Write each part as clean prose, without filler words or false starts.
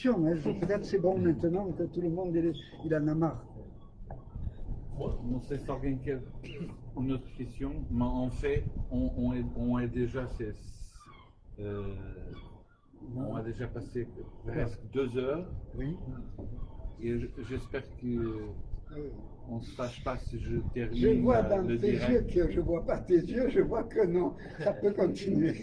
question. Hein. Peut-être c'est bon maintenant que tout le monde il en a marre. Non sei se alguém quer une autre question, mais en fait, on est déjà on a déjà passé presque 2 heures. Oui. Et j'espère qu'on ne se fâche pas si je termine Je vois dans le tes direct. yeux que je ne vois pas tes yeux, je vois que non, ça peut continuer.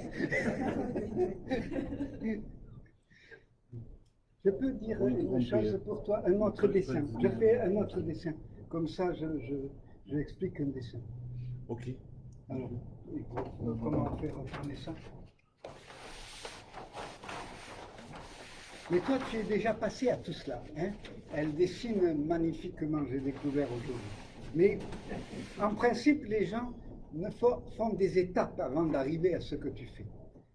Je peux dire une chose pour toi, un autre dessin. Je fais un autre dessin. Comme ça, je explique un dessin. Ok. Alors, comment faire un dessin? Mais toi, tu es déjà passé à tout cela. Hein? Elle dessine magnifiquement, j'ai découvert aujourd'hui. Mais en principe, les gens font des étapes avant d'arriver à ce que tu fais.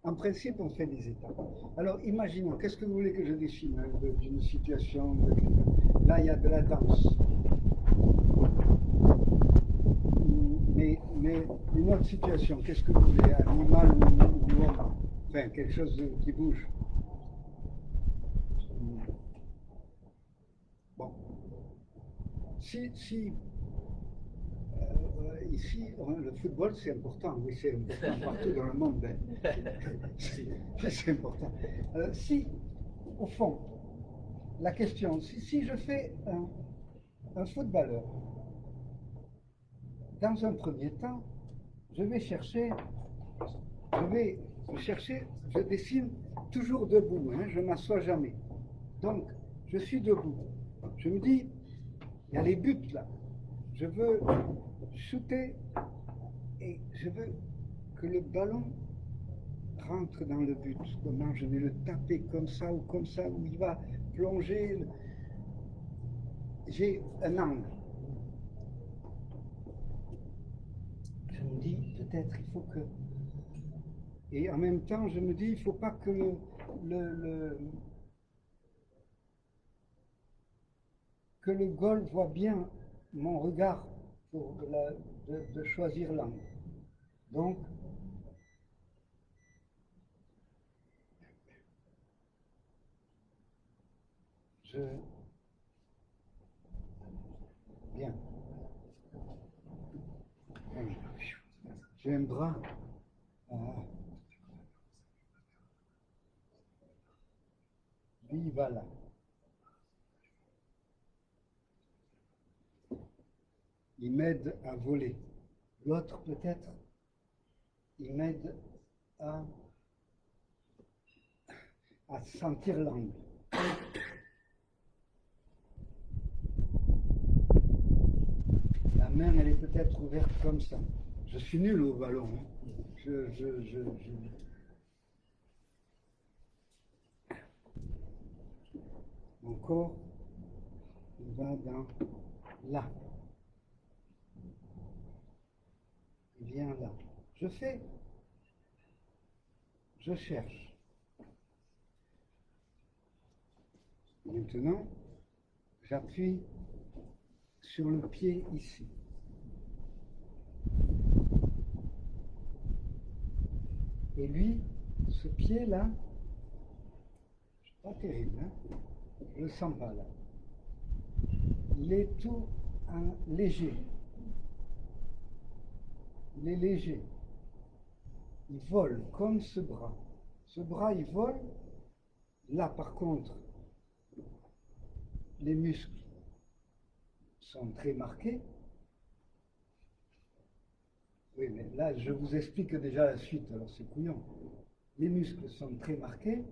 En principe, on fait des étapes. Alors, imaginons, qu'est-ce que vous voulez que je dessine d'une situation Là, il y a de la danse. Mais une autre situation, qu'est-ce que vous voulez? Animal ou homme? Enfin, quelque chose qui bouge. Bon. Ici, le football, c'est important. Oui, c'est important partout dans le monde. Hein. C'est important. Si, au fond, la question, si je fais un footballeur, dans un premier temps, je je dessine toujours debout, hein, je ne m'assois jamais. Donc, je suis debout. Je me dis, il y a les buts là. Je veux shooter et je veux que le ballon rentre dans le but. Comment je vais le taper comme ça, ou il va plonger. J'ai un angle. Je me dis, peut-être il faut que... Et en même temps, je me dis, il ne faut pas que que le goal voit bien mon regard pour de choisir l'angle. Donc, bien. J'ai un bras. Lui, il va là. Il m'aide à voler. L'autre, peut-être, il m'aide à sentir l'angle. La main, elle est peut-être ouverte comme ça. Je suis nul au ballon. Hein. Mon corps, il va dans là. Il vient là. Je cherche. Maintenant, j'appuie sur le pied ici. Et lui, ce pied-là, c'est pas terrible, hein? Je le sens pas là. Il est tout léger. Il est léger. Il vole comme ce bras. Ce bras, il vole. Là, par contre, les muscles sont très marqués. Oui, mais là, je vous explique déjà la suite, alors c'est couillon. Les muscles sont très marqués.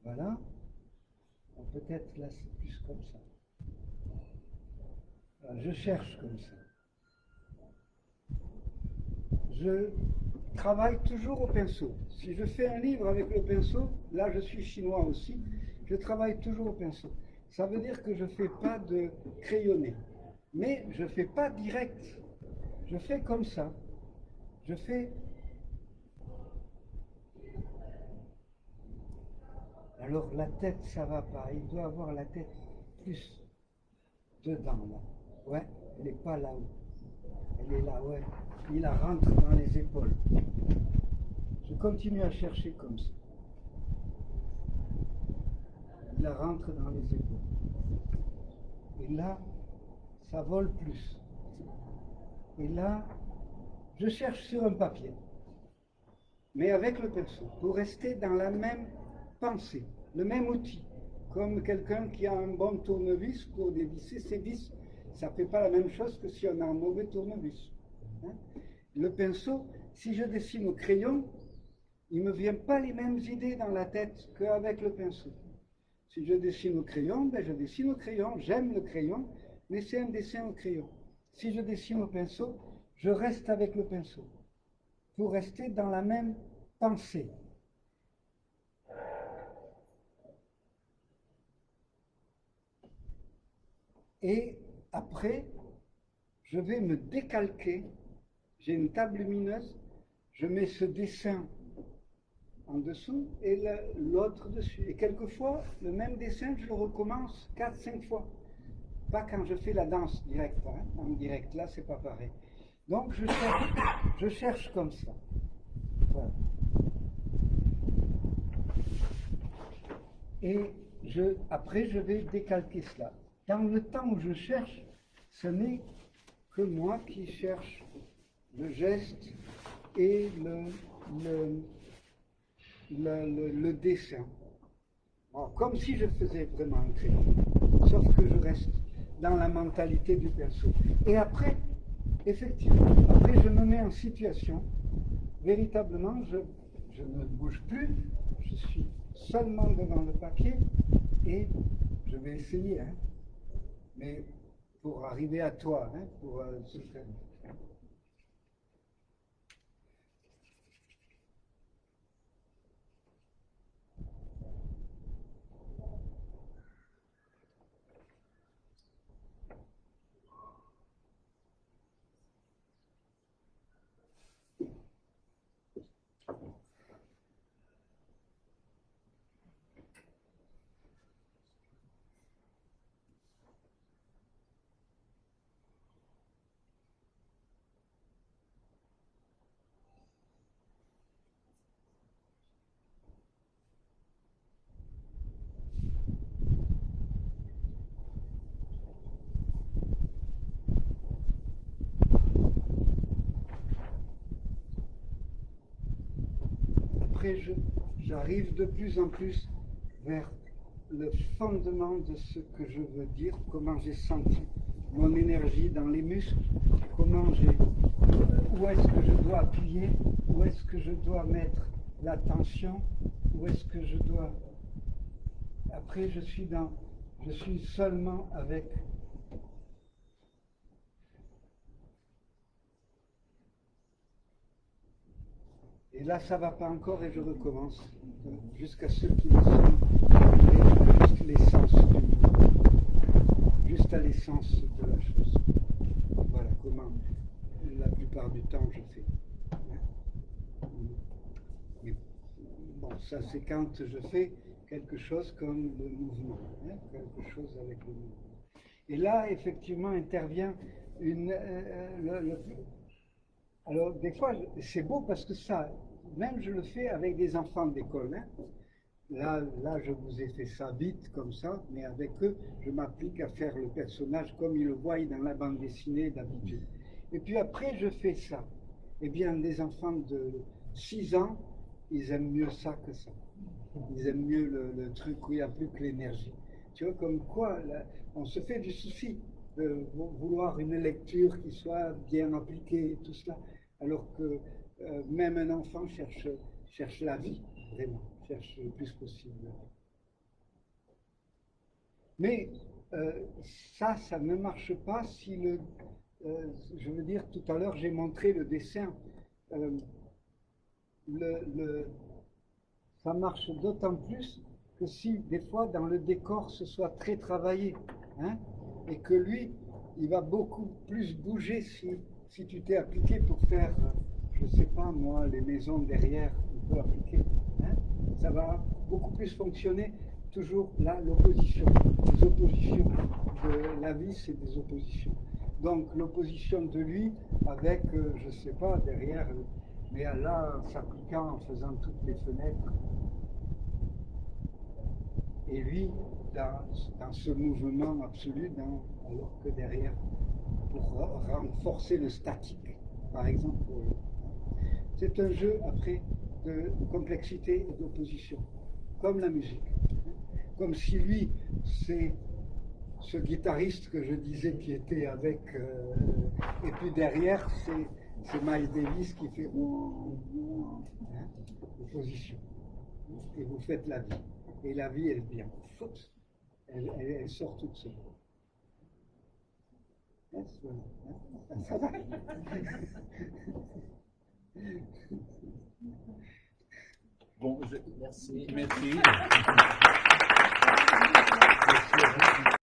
Voilà. Peut-être là, c'est plus comme ça. Alors, je cherche comme ça. Je travaille toujours au pinceau. Si je fais un livre avec le pinceau, là je suis chinois aussi, je travaille toujours au pinceau. Ça veut dire que je ne fais pas de crayonné. Mais je ne fais pas direct. Je fais comme ça. Je fais... Alors la tête, ça va pas. Il doit avoir la tête plus dedans, là. Ouais, elle n'est pas là-haut. Elle est là, ouais. Il la rentre dans les épaules. Je continue à chercher comme ça. il rentre dans les épaules. Et là, ça vole plus. Et là, je cherche sur un papier, mais avec le pinceau, pour rester dans la même pensée, le même outil. Comme quelqu'un qui a un bon tournevis pour dévisser ses vis, ça ne fait pas la même chose que si on a un mauvais tournevis. Hein? Le pinceau, si je dessine au crayon, il ne me vient pas les mêmes idées dans la tête qu'avec le pinceau. Si je dessine au crayon, ben je dessine au crayon, j'aime le crayon, mais c'est un dessin au crayon. Si je dessine au pinceau, je reste avec le pinceau, pour rester dans la même pensée. Et après, je vais me décalquer, j'ai une table lumineuse, je mets ce dessin en dessous et l'autre dessus. Et quelquefois, le même dessin, je le recommence 4-5 fois. Pas quand je fais la danse directe, hein. En direct, là, c'est pas pareil. Donc, je cherche comme ça. Voilà. Et après, je vais décalquer cela. Dans le temps où je cherche, ce n'est que moi qui cherche le geste et le dessin. Alors, comme si je faisais vraiment un crayon, sauf que je reste dans la mentalité du pinceau. Et après, effectivement, après je me mets en situation, véritablement, je ne bouge plus, je suis seulement devant le papier et je vais essayer, hein, mais pour arriver à toi, hein, pour se faire. Après, j'arrive de plus en plus vers le fondement de ce que je veux dire, comment j'ai senti mon énergie dans les muscles, où est-ce que je dois appuyer, où est-ce que je dois mettre l'attention, où est-ce que je dois... Après, je suis seulement avec... Et là, ça ne va pas encore et je recommence jusqu'à ce qu'il me semble juste l'essence du mouvement, juste à l'essence de la chose. Voilà comment la plupart du temps je fais. Mais bon, ça c'est quand je fais quelque chose comme le mouvement, hein, quelque chose avec le mouvement. Et là, effectivement, intervient alors, des fois, c'est beau parce que ça, même je le fais avec des enfants d'école. Hein. Là, je vous ai fait ça vite, comme ça, mais avec eux, je m'applique à faire le personnage comme ils le voient dans la bande dessinée d'habitude. Et puis après, je fais ça. Eh bien, des enfants de 6 ans, ils aiment mieux ça que ça. Ils aiment mieux le truc où il n'y a plus que l'énergie. Tu vois, comme quoi, là, on se fait du souci de vouloir une lecture qui soit bien appliquée et tout cela. Alors que même un enfant cherche la vie, vraiment, cherche le plus possible la vie. Mais ça ne marche pas si je veux dire, tout à l'heure, j'ai montré le dessin. Ça marche d'autant plus que si, des fois, dans le décor, ce soit très travaillé, hein, et que lui, il va beaucoup plus bouger si tu t'es appliqué pour faire, je ne sais pas moi, les maisons derrière, on peut appliquer. Hein, ça va beaucoup plus fonctionner. Toujours là, l'opposition. Les oppositions de la vie, c'est des oppositions. Donc l'opposition de lui avec, je ne sais pas, derrière, mais là, en s'appliquant, en faisant toutes les fenêtres. Et lui, dans ce mouvement absolu, alors que derrière, pour renforcer le statique, par exemple. C'est un jeu, après, de complexité et d'opposition, comme la musique. Comme si lui, c'est ce guitariste que je disais qui était avec... et puis derrière, c'est Miles Davis qui fait... opposition. Et vous faites la vie. Et la vie, elle vient. Elle sort toute seule. Ça va. Bon, Merci. Merci. Merci.